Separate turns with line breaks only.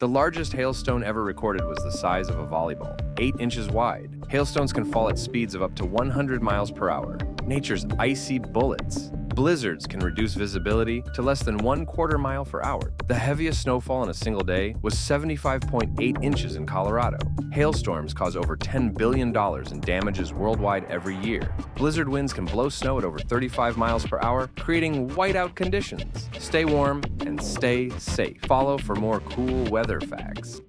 The largest hailstone ever recorded was the size of a volleyball, 8 inches wide. Hailstones can fall at speeds of up to 100 miles per hour. Nature's icy bullets. Blizzards can reduce visibility to less than 1/4 mile per hour. The heaviest snowfall in a single day was 75.8 inches in Colorado. Hailstorms cause over $10 billion in damages worldwide every year. Blizzard winds can blow snow at over 35 miles per hour, creating whiteout conditions. Stay warm and stay safe. Follow for more cool weather facts.